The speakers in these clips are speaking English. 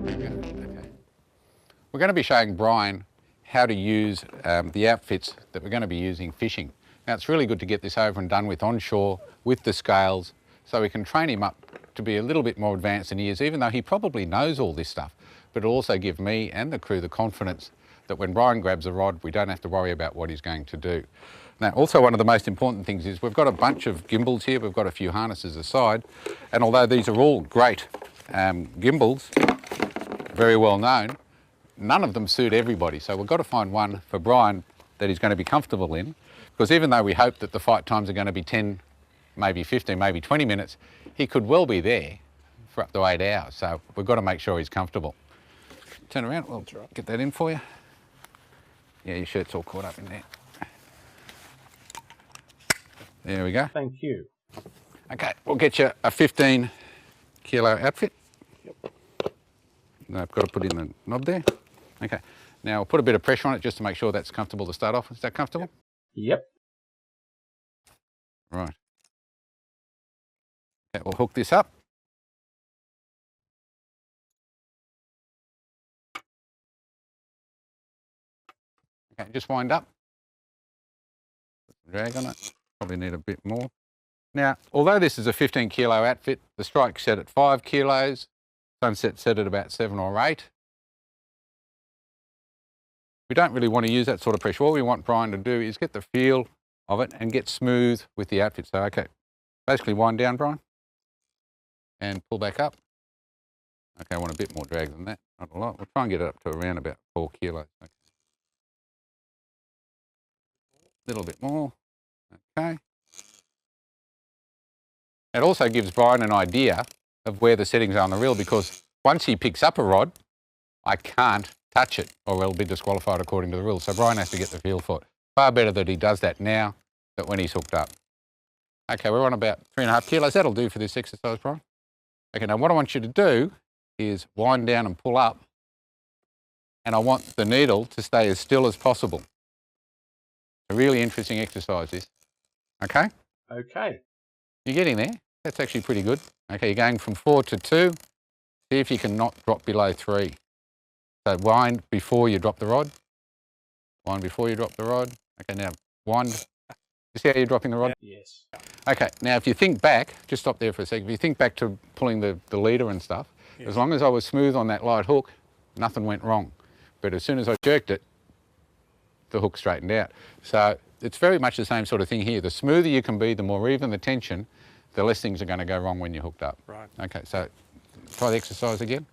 Okay. We're going to be showing Brian how to use the outfits that we're going to be using fishing. Now it's really good to get this over and done with onshore, with the scales, so we can train him up to be a little bit more advanced than he is, even though he probably knows all this stuff. But it'll also give me and the crew the confidence that when Brian grabs a rod, we don't have to worry about what he's going to do. Now, also one of the most important things is we've got a bunch of gimbals here, we've got a few harnesses aside, and although these are all great gimbals, very well known, none of them suit everybody. So we've got to find one for Brian that he's going to be comfortable in, because even though we hope that the fight times are going to be 10, maybe 15, maybe 20 minutes, he could well be there for up to 8 hours. So we've got to make sure he's comfortable. Turn around, we'll get that in for you. Yeah, your shirt's all caught up in there. There we go. Thank you. Okay, we'll get you a 15 kilo outfit. Yep. Now I've got to put in the knob there. Okay, now I'll put a bit of pressure on it just to make sure that's comfortable to start off. Is that comfortable? Yep. Right. Okay, we'll hook this up. Okay, just wind up. Put some drag on it. Probably need a bit more. Now, although this is a 15 kilo outfit, the strike's set at 5 kilos, sunset set at about 7 or 8. We don't really want to use that sort of pressure. All we want Brian to do is get the feel of it and get smooth with the outfit. So, okay, basically wind down, Brian, and pull back up. Okay, I want a bit more drag than that, not a lot. We'll try and get it up to around about 4 kilos. Okay. A little bit more, okay. It also gives Brian an idea of where the settings are on the reel, because once he picks up a rod, I can't touch it or it'll be disqualified according to the rules. So Brian has to get the feel for it. Far better that he does that now than when he's hooked up. Okay, we're on about 3.5 kilos. That'll do for this exercise, Brian. Okay, now what I want you to do is wind down and pull up, and I want the needle to stay as still as possible. A really interesting exercise, this. Okay? Okay. You're getting there. That's actually pretty good. Okay, you're going from 4 to 2. See if you can not drop below 3. So wind before you drop the rod. Wind before you drop the rod. Okay, now wind. You see how you're dropping the rod? Yes. Okay, now if you think back, just stop there for a second. If you think back to pulling the leader and stuff, yes, as long as I was smooth on that light hook, nothing went wrong. But as soon as I jerked it, the hook straightened out. So it's very much the same sort of thing here. The smoother you can be, the more even the tension, the less things are going to go wrong when you're hooked up. Right. Okay, so try the exercise again.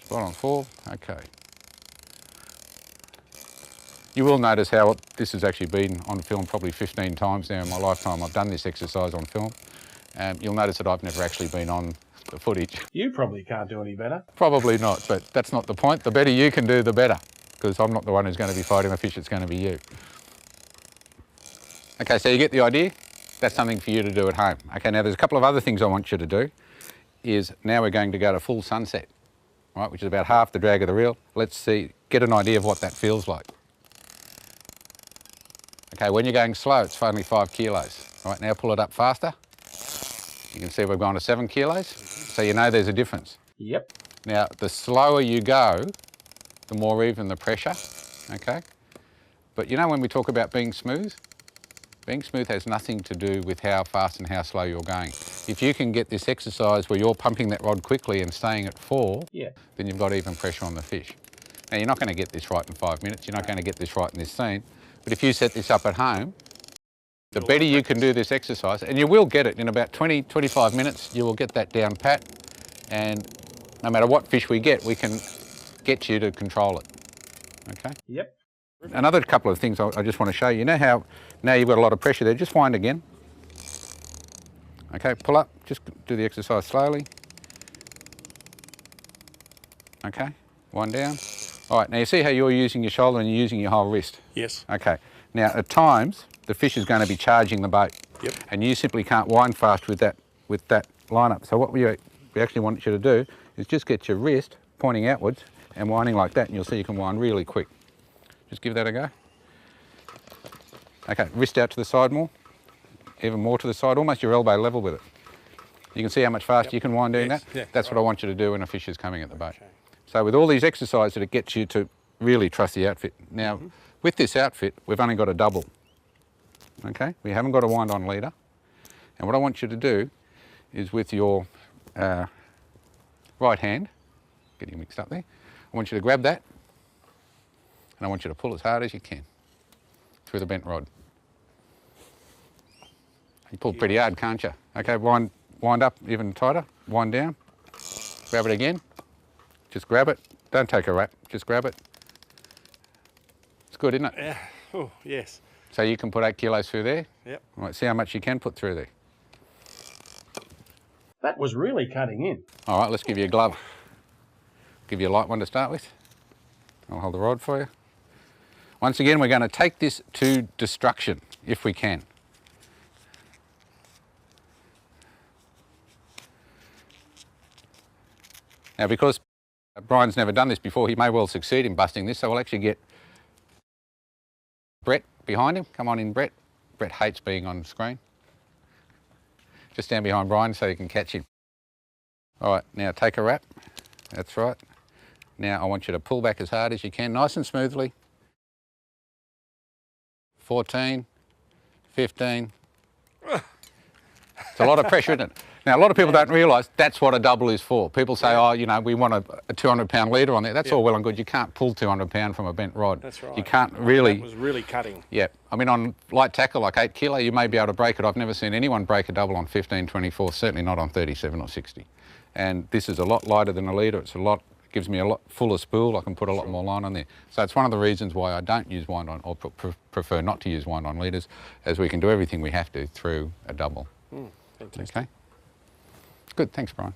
Spot on 4, okay. You will notice how this has actually been on film probably 15 times now in my lifetime. I've done this exercise on film. You'll notice that I've never actually been on the footage. You probably can't do any better. Probably not, but that's not the point. The better you can do, the better, because I'm not the one who's going to be fighting the fish, it's going to be you. Okay, so you get the idea? That's something for you to do at home. Okay, now there's a couple of other things I want you to do. Is now we're going to go to full sunset, right, which is about half the drag of the reel. Let's see, get an idea of what that feels like. Okay, when you're going slow, it's only 5 kilos. All right, now pull it up faster. You can see we've gone to 7 kilos, so you know there's a difference. Yep. Now, the slower you go, the more even the pressure, okay? But you know when we talk about being smooth has nothing to do with how fast and how slow you're going. If you can get this exercise where you're pumping that rod quickly and staying at 4, yeah, then you've got even pressure on the fish. Now, you're not going to get this right in 5 minutes. You're not going to get this right in this scene. But if you set this up at home, the better you can do this exercise, and you will get it in about 20, 25 minutes, you will get that down pat. And no matter what fish we get, we can get you to control it. Okay? Yep. Another couple of things I just want to show you. You know how now you've got a lot of pressure there, just wind again. Okay, pull up, just do the exercise slowly. Okay, wind down. All right, now you see how you're using your shoulder and you're using your whole wrist? Yes. Okay, now at times the fish is going to be charging the bait. Yep. And you simply can't wind fast with that lineup. So what we actually want you to do is just get your wrist pointing outwards and winding like that, and you'll see you can wind really quick. Just give that a go. Okay, wrist out to the side more, even more to the side, almost your elbow level with it. You can see how much faster you can wind doing Yes, that? yeah, That's what I want you to do when a fish is coming at the boat. Okay. So with all these exercises, it gets you to really trust the outfit. Now, with this outfit, we've only got a double, okay? We haven't got a wind-on leader. And what I want you to do is with your right hand, getting mixed up there, I want you to grab that, and I want you to pull as hard as you can through the bent rod. You pull pretty hard, can't you? Okay, wind up even tighter, wind down, grab it again, just grab it. Don't take a wrap, just grab it. It's good, isn't it? Yeah. Oh, yes. So you can put 8 kilos through there. Yep. All right, see how much you can put through there. That was really cutting in. All right, let's give you a glove. Give you a light one to start with. I'll hold the rod for you. Once again, we're going to take this to destruction, if we can. Now, because Brian's never done this before, he may well succeed in busting this, so we'll actually get Brett behind him. Come on in, Brett. Brett hates being on screen. Just stand behind Brian so you can catch him. All right, now take a wrap. That's right. Now I want you to pull back as hard as you can, nice and smoothly. 14, 15. It's a lot of pressure, isn't it? Now, a lot of people don't realise that's what a double is for. People say, oh, you know, we want a 200-pound leader on there. That's all well and good. You can't pull 200 pound from a bent rod. That's right. You can't really... That was really cutting. Yeah. I mean, on light tackle, like 8 kilo, you may be able to break it. I've never seen anyone break a double on 15, 24, certainly not on 37 or 60. And this is a lot lighter than a leader. It's a lot... gives me a lot fuller spool. I can put a lot more line on there. So it's one of the reasons why I don't use wind-on, or prefer not to use wind-on leaders, as we can do everything we have to through a double. Fantastic. Okay? Good, thanks, Brian.